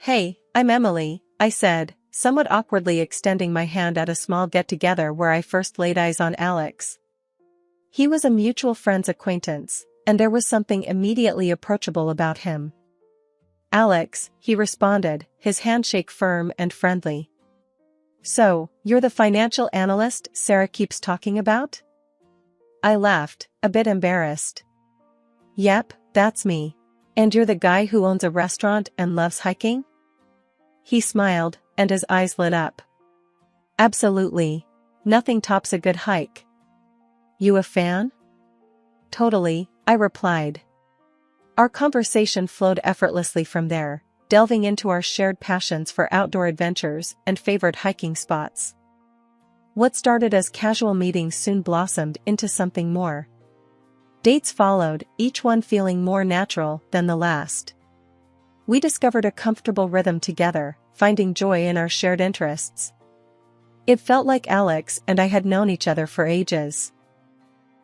Hey, I'm Emily, I said, somewhat awkwardly extending my hand at a small get-together where I first laid eyes on Alex. He was a mutual friend's acquaintance, and there was something immediately approachable about him. Alex, he responded, his handshake firm and friendly. So, you're the financial analyst Sarah keeps talking about? I laughed, a bit embarrassed. Yep, that's me. And you're the guy who owns a restaurant and loves hiking? He smiled, and his eyes lit up. Absolutely. Nothing tops a good hike. You a fan? Totally, I replied. Our conversation flowed effortlessly from there, delving into our shared passions for outdoor adventures and favorite hiking spots. What started as casual meetings soon blossomed into something more. Dates followed, each one feeling more natural than the last. We discovered a comfortable rhythm together, finding joy in our shared interests. It felt like Alex and I had known each other for ages.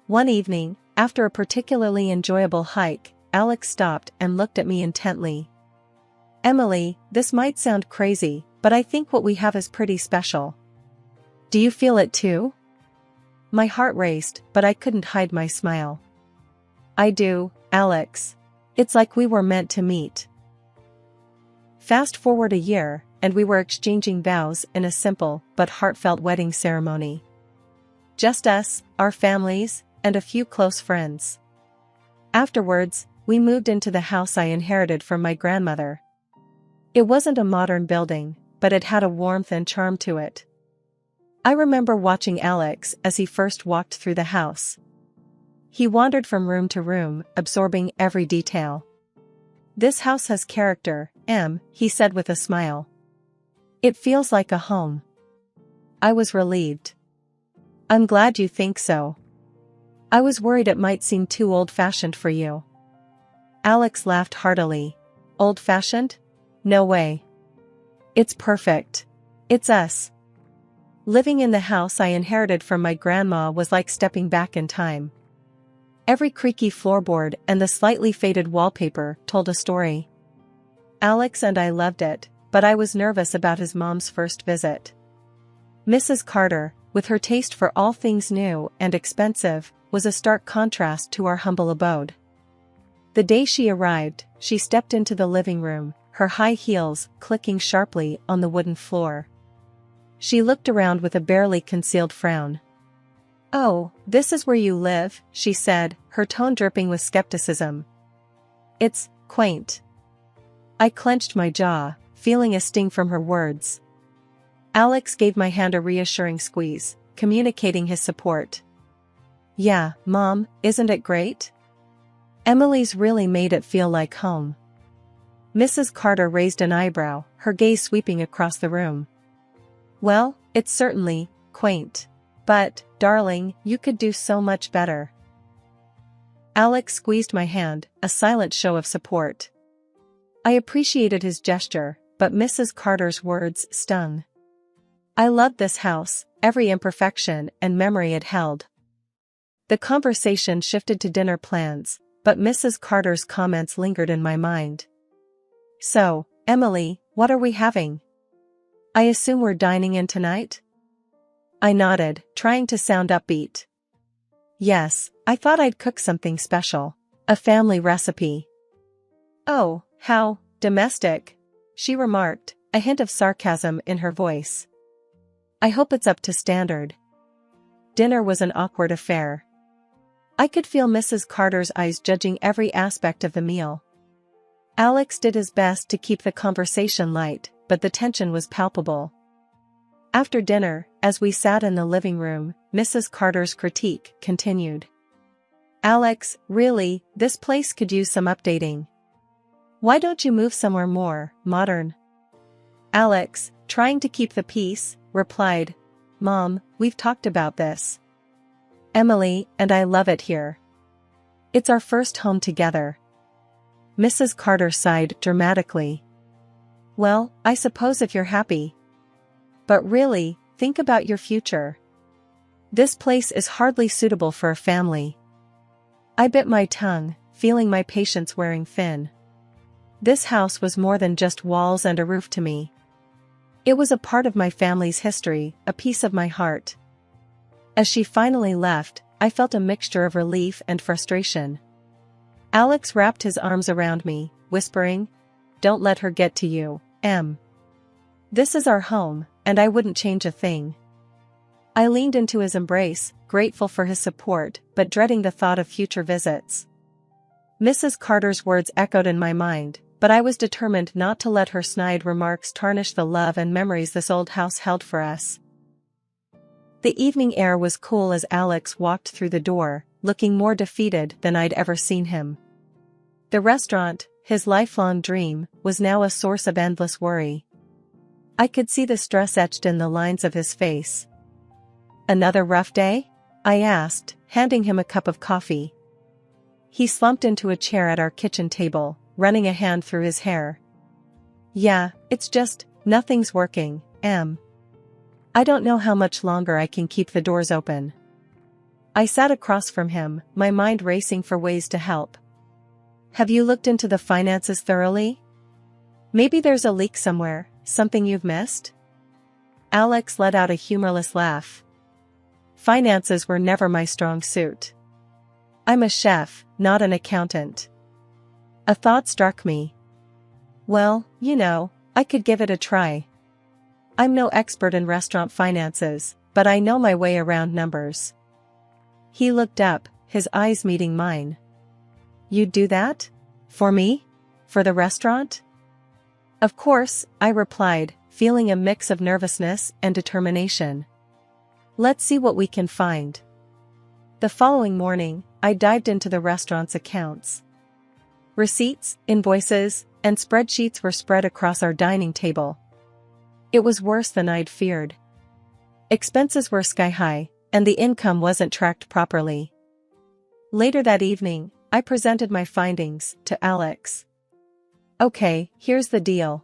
One evening, after a particularly enjoyable hike, Alex stopped and looked at me intently. Emily, this might sound crazy, but I think what we have is pretty special. Do you feel it too? My heart raced, but I couldn't hide my smile. I do, Alex. It's like we were meant to meet. Fast forward a year, and we were exchanging vows in a simple but heartfelt wedding ceremony. Just us, our families, and a few close friends. Afterwards, we moved into the house I inherited from my grandmother. It wasn't a modern building, but it had a warmth and charm to it. I remember watching Alex as he first walked through the house. He wandered from room to room, absorbing every detail. This house has character, Em, he said with a smile. It feels like a home. I was relieved. I'm glad you think so. I was worried it might seem too old-fashioned for you. Alex laughed heartily. Old-fashioned? No way. It's perfect. It's us. Living in the house I inherited from my grandma was like stepping back in time. Every creaky floorboard and the slightly faded wallpaper told a story. Alex and I loved it, but I was nervous about his mom's first visit. Mrs. Carter, with her taste for all things new and expensive, was a stark contrast to our humble abode. The day she arrived, she stepped into the living room, her high heels clicking sharply on the wooden floor. She looked around with a barely concealed frown. Oh, this is where you live, she said, her tone dripping with skepticism. It's quaint. I clenched my jaw, feeling a sting from her words. Alex gave my hand a reassuring squeeze, communicating his support. Yeah, Mom, isn't it great? Emily's really made it feel like home. Mrs. Carter raised an eyebrow, her gaze sweeping across the room. Well, it's certainly quaint. But, darling, you could do so much better. Alex squeezed my hand, a silent show of support. I appreciated his gesture, but Mrs. Carter's words stung. I loved this house, every imperfection and memory it held. The conversation shifted to dinner plans, but Mrs. Carter's comments lingered in my mind. So, Emily, what are we having? I assume we're dining in tonight? I nodded, trying to sound upbeat. Yes, I thought I'd cook something special. A family recipe. Oh, how domestic, she remarked, a hint of sarcasm in her voice. I hope it's up to standard. Dinner was an awkward affair. I could feel Mrs. Carter's eyes judging every aspect of the meal. Alex did his best to keep the conversation light, but the tension was palpable. After dinner, as we sat in the living room, Mrs. Carter's critique continued. Alex, really, this place could use some updating. Why don't you move somewhere more modern? Alex, trying to keep the peace, replied, Mom, we've talked about this. Emily and I love it here. It's our first home together. Mrs. Carter sighed dramatically. Well, I suppose if you're happy. But really, think about your future. This place is hardly suitable for a family. I bit my tongue, feeling my patience wearing thin. This house was more than just walls and a roof to me. It was a part of my family's history, a piece of my heart. As she finally left, I felt a mixture of relief and frustration. Alex wrapped his arms around me, whispering, "Don't let her get to you, Em. This is our home, and I wouldn't change a thing." I leaned into his embrace, grateful for his support, but dreading the thought of future visits. Mrs. Carter's words echoed in my mind, but I was determined not to let her snide remarks tarnish the love and memories this old house held for us. The evening air was cool as Alex walked through the door, looking more defeated than I'd ever seen him. The restaurant, his lifelong dream, was now a source of endless worry. I could see the stress etched in the lines of his face. "Another rough day?" I asked, handing him a cup of coffee. He slumped into a chair at our kitchen table, running a hand through his hair. "Yeah, it's just, nothing's working, Em. I don't know how much longer I can keep the doors open." I sat across from him, my mind racing for ways to help. "Have you looked into the finances thoroughly? Maybe there's a leak somewhere, something you've missed?" Alex let out a humorless laugh. "Finances were never my strong suit. I'm a chef, not an accountant." A thought struck me. "Well, I could give it a try. I'm no expert in restaurant finances, but I know my way around numbers." He looked up, his eyes meeting mine. "You'd do that? For me? For the restaurant?" "Of course," I replied, feeling a mix of nervousness and determination. "Let's see what we can find." The following morning, I dived into the restaurant's accounts. Receipts, invoices, and spreadsheets were spread across our dining table. It was worse than I'd feared. Expenses were sky high, and the income wasn't tracked properly. Later that evening, I presented my findings to Alex. "Okay, here's the deal.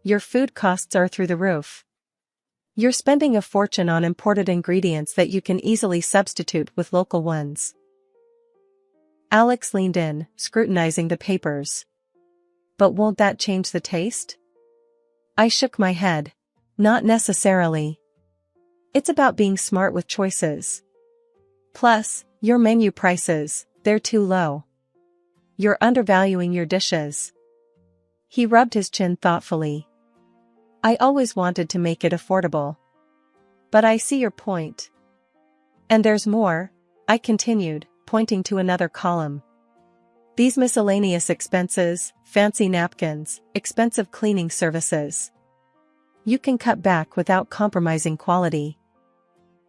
Your food costs are through the roof. You're spending a fortune on imported ingredients that you can easily substitute with local ones." Alex leaned in, scrutinizing the papers. "But won't that change the taste?" I shook my head. "Not necessarily. It's about being smart with choices. Plus, your menu prices, they're too low. You're undervaluing your dishes." He rubbed his chin thoughtfully. "I always wanted to make it affordable. But I see your point. And there's more," I continued, pointing to another column. "These miscellaneous expenses, fancy napkins, expensive cleaning services. You can cut back without compromising quality."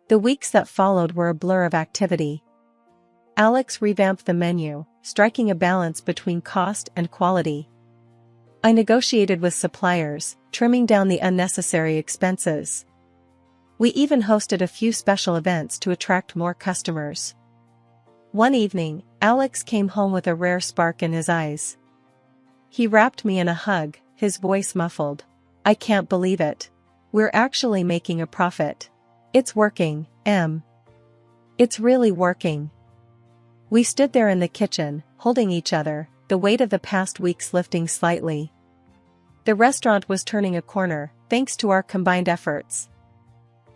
The weeks that followed were a blur of activity. Alex revamped the menu, striking a balance between cost and quality. I negotiated with suppliers, trimming down the unnecessary expenses. We even hosted a few special events to attract more customers. One evening, Alex came home with a rare spark in his eyes. He wrapped me in a hug, his voice muffled. "I can't believe it. We're actually making a profit. It's working, Em. It's really working." We stood there in the kitchen, holding each other, the weight of the past weeks lifting slightly. The restaurant was turning a corner, thanks to our combined efforts.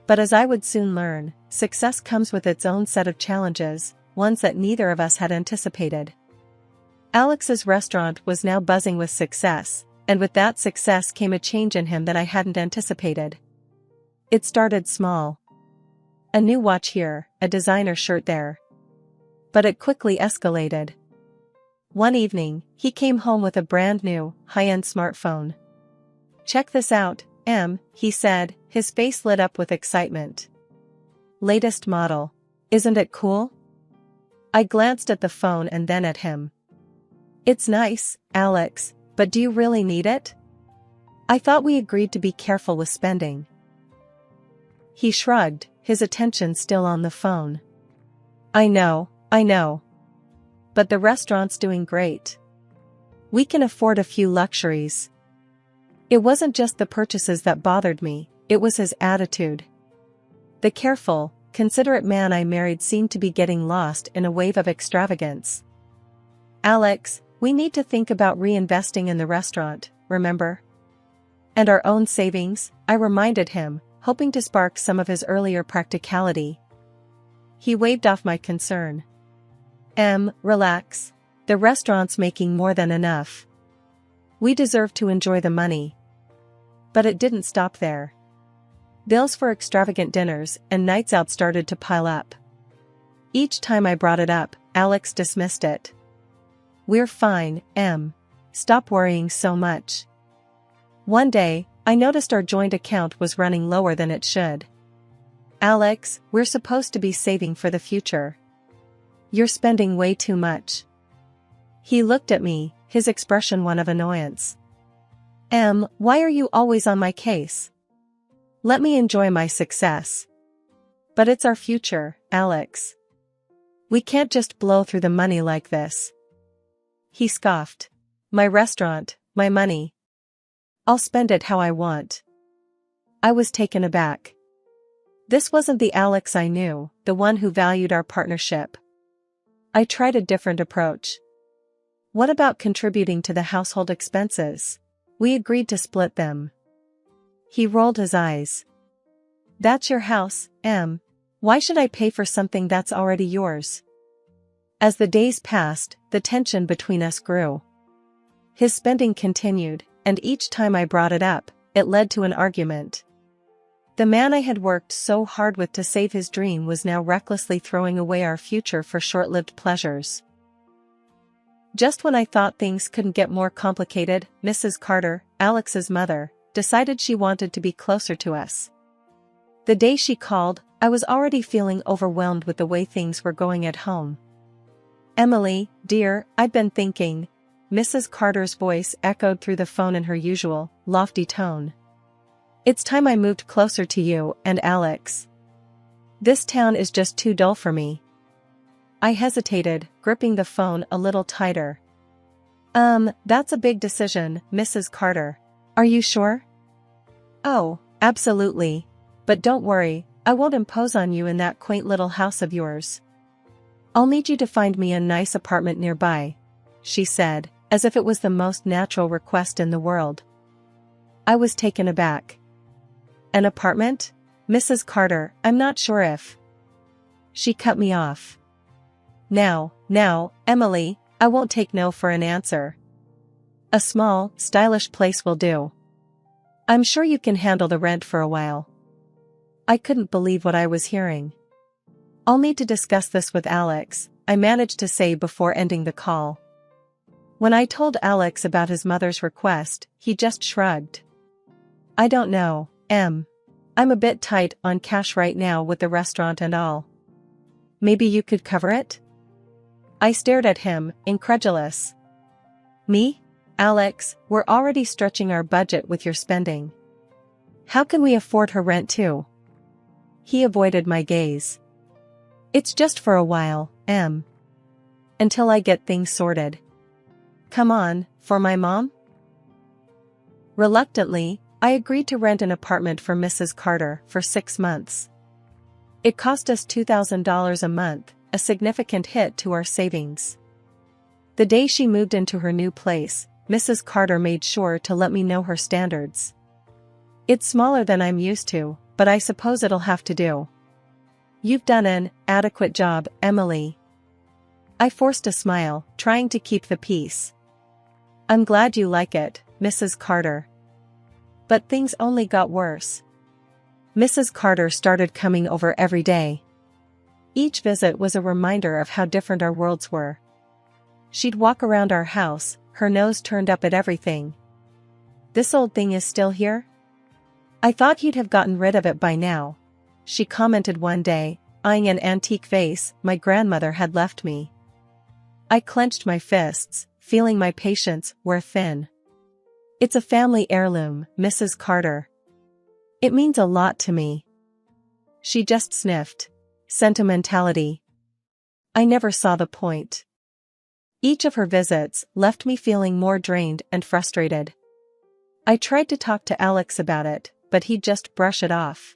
But as I would soon learn, success comes with its own set of challenges, ones that neither of us had anticipated. Alex's restaurant was now buzzing with success, and with that success came a change in him that I hadn't anticipated. It started small. A new watch here, a designer shirt there. But it quickly escalated. One evening, he came home with a brand new, high-end smartphone. "Check this out, Em," he said, his face lit up with excitement. "Latest model. Isn't it cool?" I glanced at the phone and then at him. "It's nice, Alex, but do you really need it? I thought we agreed to be careful with spending." He shrugged, his attention still on the phone. I know. But the restaurant's doing great. We can afford a few luxuries." It wasn't just the purchases that bothered me, it was his attitude. The careful, considerate man I married seemed to be getting lost in a wave of extravagance. "Alex, We need to think about reinvesting in the restaurant, remember? And our own savings, I reminded him, hoping to spark some of his earlier practicality. He waved off my concern. Relax. The restaurant's making more than enough. We deserve to enjoy the money. But it didn't stop there. Bills for extravagant dinners and nights out started to pile up. Each time I brought it up, Alex dismissed it. We're fine, Stop worrying so much. One day, I noticed our joint account was running lower than it should. Alex, we're supposed to be saving for the future. You're spending way too much. He looked at me, his expression one of annoyance. Why are you always on my case? Let me enjoy my success. But it's our future, Alex. We can't just blow through the money like this. He scoffed. My restaurant, my money. I'll spend it how I want. I was taken aback. This wasn't the Alex I knew, the one who valued our partnership. I tried a different approach. What about contributing to the household expenses? We agreed to split them. He rolled his eyes. That's your house, Why should I pay for something that's already yours? As the days passed, the tension between us grew. His spending continued, and each time I brought it up, it led to an argument. The man I had worked so hard with to save his dream was now recklessly throwing away our future for short-lived pleasures. Just when I thought things couldn't get more complicated, Mrs. Carter, Alex's mother, decided she wanted to be closer to us. The day she called, I was already feeling overwhelmed with the way things were going at home. Emily, dear, I've been thinking. Mrs. Carter's voice echoed through the phone in her usual, lofty tone. It's time I moved closer to you and Alex. This town is just too dull for me. I hesitated, gripping the phone a little tighter. That's a big decision, Mrs. Carter. Are you sure? Oh, absolutely. But don't worry, I won't impose on you in that quaint little house of yours. I'll need you to find me a nice apartment nearby, she said, as if it was the most natural request in the world. I was taken aback. An apartment? Mrs. Carter, I'm not sure if... She cut me off. Now, Emily, I won't take no for an answer. A small, stylish place will do. I'm sure you can handle the rent for a while. I couldn't believe what I was hearing. I'll need to discuss this with Alex, I managed to say before ending the call. When I told Alex about his mother's request, he just shrugged. I don't know, I'm a bit tight on cash right now with the restaurant and all. Maybe you could cover it? I stared at him, incredulous. Me? Alex, we're already stretching our budget with your spending. How can we afford her rent too? He avoided my gaze. It's just for a while, until I get things sorted. Come on, for my mom? Reluctantly, I agreed to rent an apartment for Mrs. Carter for 6 months. It cost us $2,000 a month, a significant hit to our savings. The day she moved into her new place, Mrs. Carter made sure to let me know her standards. It's smaller than I'm used to, but I suppose it'll have to do. You've done an adequate job, Emily. I forced a smile, trying to keep the peace. I'm glad you like it, Mrs. Carter. But things only got worse. Mrs. Carter started coming over every day. Each visit was a reminder of how different our worlds were. She'd walk around our house, her nose turned up at everything. This old thing is still here? I thought you'd have gotten rid of it by now, she commented one day, eyeing an antique vase my grandmother had left me. I clenched my fists, feeling my patience wear thin. It's a family heirloom, Mrs. Carter. It means a lot to me. She just sniffed. Sentimentality. I never saw the point. Each of her visits left me feeling more drained and frustrated. I tried to talk to Alex about it, but he'd just brush it off.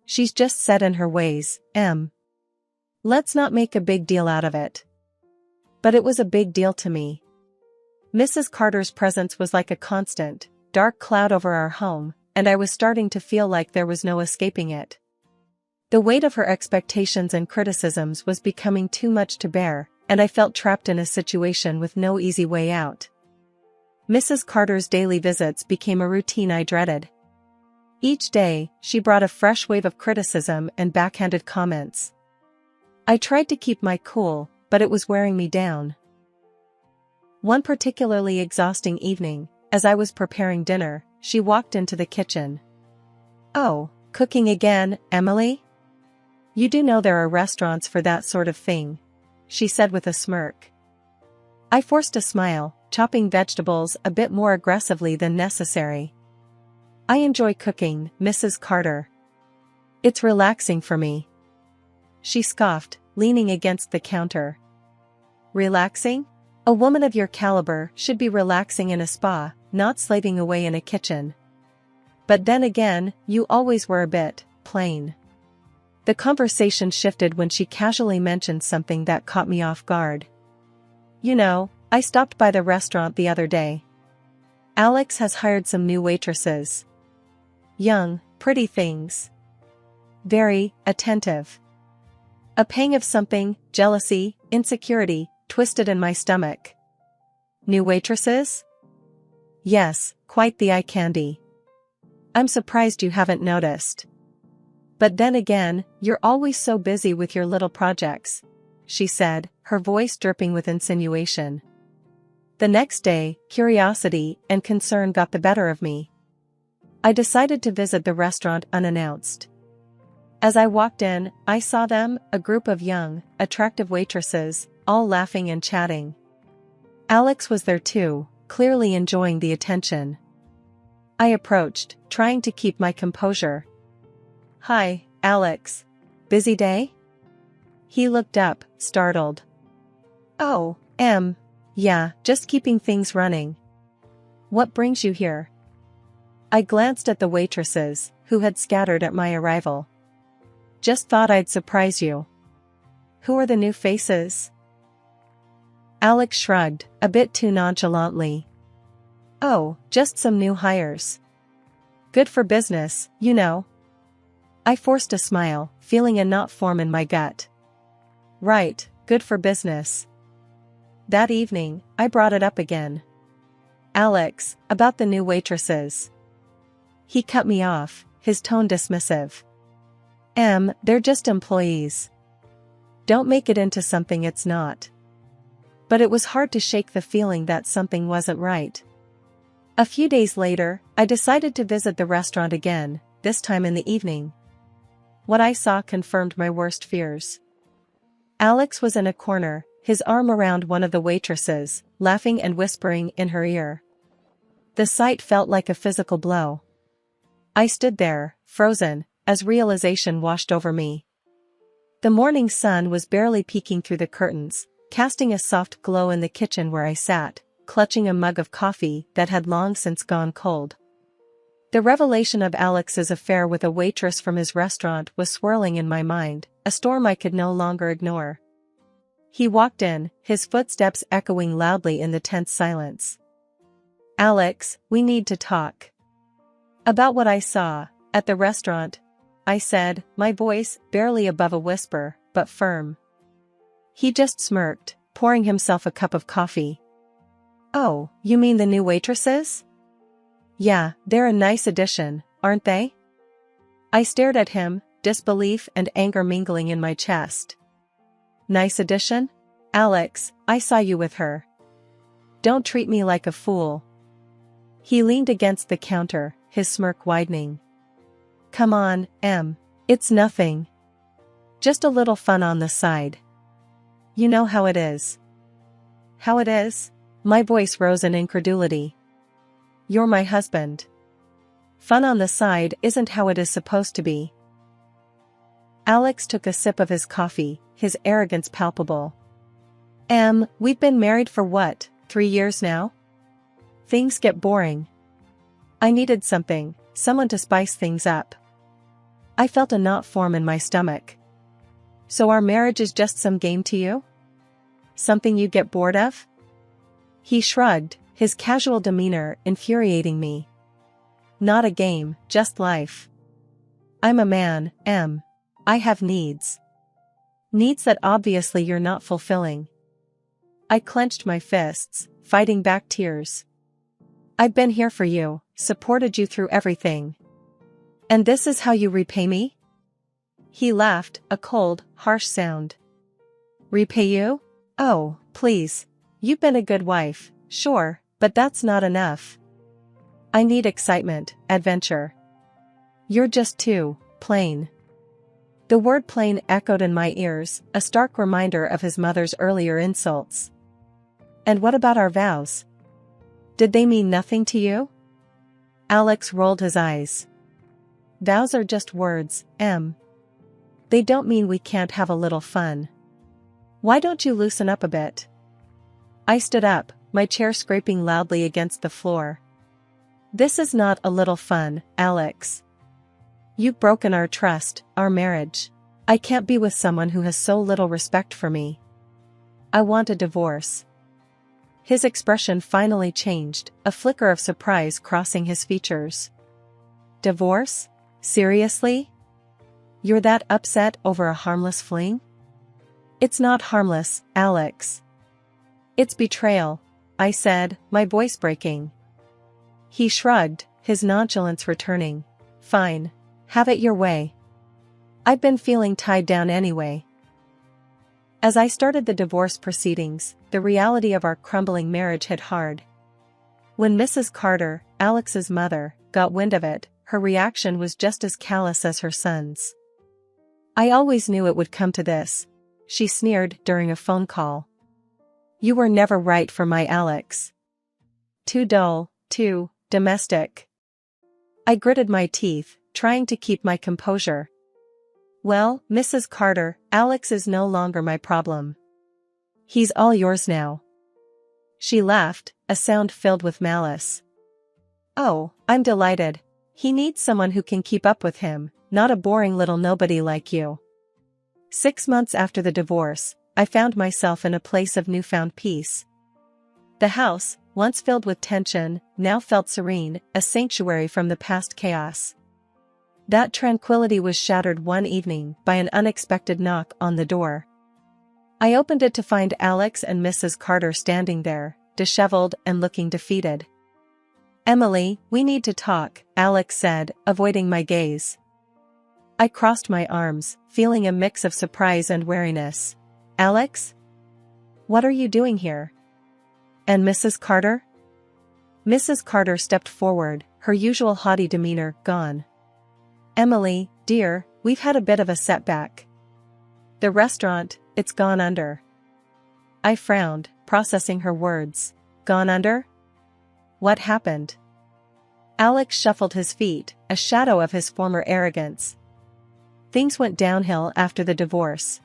She's just set in her ways, Let's not make a big deal out of it. But it was a big deal to me. Mrs. Carter's presence was like a constant, dark cloud over our home, and I was starting to feel like there was no escaping it. The weight of her expectations and criticisms was becoming too much to bear, and I felt trapped in a situation with no easy way out. Mrs. Carter's daily visits became a routine I dreaded. Each day, she brought a fresh wave of criticism and backhanded comments. I tried to keep my cool, but it was wearing me down. One particularly exhausting evening, as I was preparing dinner, she walked into the kitchen. "Oh, cooking again, Emily? You do know there are restaurants for that sort of thing," she said with a smirk. I forced a smile, chopping vegetables a bit more aggressively than necessary. "I enjoy cooking, Mrs. Carter. It's relaxing for me," she scoffed, leaning against the counter. "Relaxing? A woman of your caliber should be relaxing in a spa, not slaving away in a kitchen. But then again, you always were a bit plain." The conversation shifted when she casually mentioned something that caught me off guard. "You know, I stopped by the restaurant the other day. Alex has hired some new waitresses. Young, pretty things. Very attentive." A pang of something, jealousy, insecurity, twisted in my stomach. "New waitresses?" "Yes, quite the eye candy. I'm surprised you haven't noticed. But then again, you're always so busy with your little projects," she said, her voice dripping with insinuation. The next day, curiosity and concern got the better of me. I decided to visit the restaurant unannounced. As I walked in, I saw them, a group of young, attractive waitresses, all laughing and chatting. Alex was there too, clearly enjoying the attention. I approached, trying to keep my composure. "Hi, Alex. Busy day?" He looked up, startled. "Oh, yeah, just keeping things running. What brings you here?" I glanced at the waitresses, who had scattered at my arrival. "Just thought I'd surprise you." "Who are the new faces?" Alex shrugged, a bit too nonchalantly. "Oh, just some new hires. Good for business, you know." I forced a smile, feeling a knot form in my gut. "Right, good for business." That evening, I brought it up again. "Alex, about the new waitresses." He cut me off, his tone dismissive. They're just employees. Don't make it into something it's not." But it was hard to shake the feeling that something wasn't right. A few days later, I decided to visit the restaurant again, this time in the evening. What I saw confirmed my worst fears. Alex was in a corner, his arm around one of the waitresses, laughing and whispering in her ear. The sight felt like a physical blow. I stood there, frozen, as realization washed over me. The morning sun was barely peeking through the curtains, casting a soft glow in the kitchen where I sat, clutching a mug of coffee that had long since gone cold. The revelation of Alex's affair with a waitress from his restaurant was swirling in my mind, a storm I could no longer ignore. He walked in, his footsteps echoing loudly in the tense silence. "Alex, we need to talk." "About what I saw at the restaurant," I said, my voice barely above a whisper, but firm. He just smirked, pouring himself a cup of coffee. "Oh, you mean the new waitresses? Yeah, they're a nice addition, aren't they?" I stared at him, disbelief and anger mingling in my chest. "Nice addition? Alex, I saw you with her. Don't treat me like a fool." He leaned against the counter, his smirk widening. "Come on, it's nothing. Just a little fun on the side. You know how it is." "How it is?" My voice rose in incredulity. "You're my husband. Fun on the side isn't how it is supposed to be." Alex took a sip of his coffee, his arrogance palpable. We've been married for what, 3 years now? Things get boring. I needed someone to spice things up." I felt a knot form in my stomach. "So our marriage is just some game to you? Something you get bored of?" He shrugged, his casual demeanor infuriating me. Not a game, just life. I'm a man, Em. I have needs. Needs that obviously you're not fulfilling. I clenched my fists, fighting back tears. I've been here for you, supported you through everything. And this is how you repay me? He laughed, a cold, harsh sound. Repay you? Oh, please. You've been a good wife, sure, but that's not enough. I need excitement, adventure. You're just too plain. The word plain echoed in my ears, a stark reminder of his mother's earlier insults. And what about our vows? Did they mean nothing to you? Alex rolled his eyes. Vows are just words, Em. They don't mean we can't have a little fun. Why don't you loosen up a bit? I stood up, my chair scraping loudly against the floor. This is not a little fun, Alex. You've broken our trust, our marriage. I can't be with someone who has so little respect for me. I want a divorce. His expression finally changed, a flicker of surprise crossing his features. Divorce? Seriously? You're that upset over a harmless fling? It's not harmless, Alex. It's betrayal, I said, my voice breaking. He shrugged, his nonchalance returning. Fine. Have it your way. I've been feeling tied down anyway. As I started the divorce proceedings, the reality of our crumbling marriage hit hard. When Mrs. Carter, Alex's mother, got wind of it, her reaction was just as callous as her son's. I always knew it would come to this, she sneered during a phone call. You were never right for my Alex. Too dull, too domestic. I gritted my teeth, trying to keep my composure. Well, Mrs. Carter, Alex is no longer my problem. He's all yours now. She laughed, a sound filled with malice. Oh, I'm delighted. He needs someone who can keep up with him, not a boring little nobody like you. 6 months after the divorce, I found myself in a place of newfound peace. The house, once filled with tension, now felt serene, a sanctuary from the past chaos. That tranquility was shattered one evening by an unexpected knock on the door. I opened it to find Alex and Mrs. Carter standing there, disheveled and looking defeated. Emily, we need to talk, Alex said, avoiding my gaze. I crossed my arms, feeling a mix of surprise and wariness. Alex? What are you doing here? And Mrs. Carter? Mrs. Carter stepped forward, her usual haughty demeanor gone. Emily, dear, we've had a bit of a setback. The restaurant, it's gone under. I frowned, processing her words. Gone under? What happened? Alex shuffled his feet, a shadow of his former arrogance. Things went downhill after the divorce.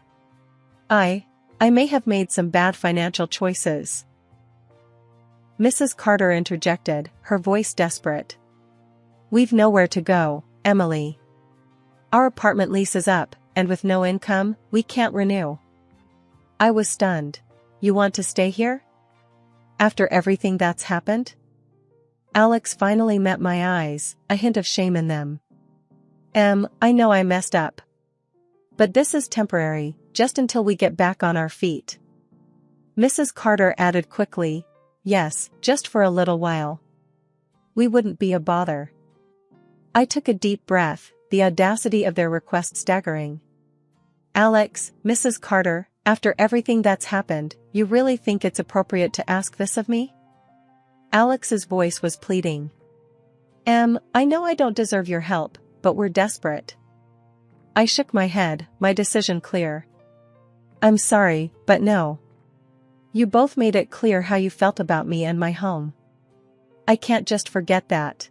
I may have made some bad financial choices. Mrs. Carter interjected, her voice desperate. We've nowhere to go, Emily. Our apartment lease is up, and with no income, we can't renew. I was stunned. You want to stay here? After everything that's happened? Alex finally met my eyes, a hint of shame in them. I know I messed up. But this is temporary, just until we get back on our feet. Mrs. Carter added quickly, yes, just for a little while. We wouldn't be a bother. I took a deep breath, the audacity of their request staggering. Alex, Mrs. Carter, after everything that's happened, you really think it's appropriate to ask this of me? Alex's voice was pleading. I know I don't deserve your help, but we're desperate. I shook my head, my decision clear. I'm sorry, but no. You both made it clear how you felt about me and my home. I can't just forget that.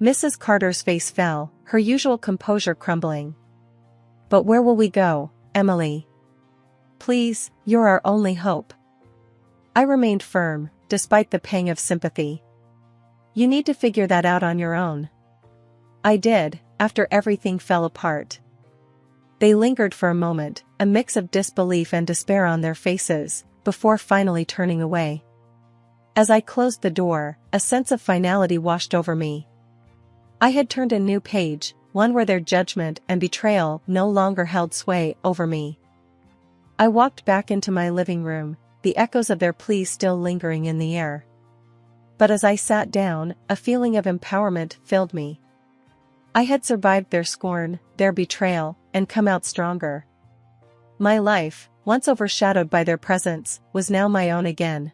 Mrs. Carter's face fell, her usual composure crumbling. But where will we go, Emily? Please, you're our only hope. I remained firm, despite the pang of sympathy. You need to figure that out on your own. I did, after everything fell apart. They lingered for a moment, a mix of disbelief and despair on their faces, before finally turning away. As I closed the door, a sense of finality washed over me. I had turned a new page, one where their judgment and betrayal no longer held sway over me. I walked back into my living room, the echoes of their pleas still lingering in the air. But as I sat down, a feeling of empowerment filled me. I had survived their scorn, their betrayal, and come out stronger. My life, once overshadowed by their presence, was now my own again.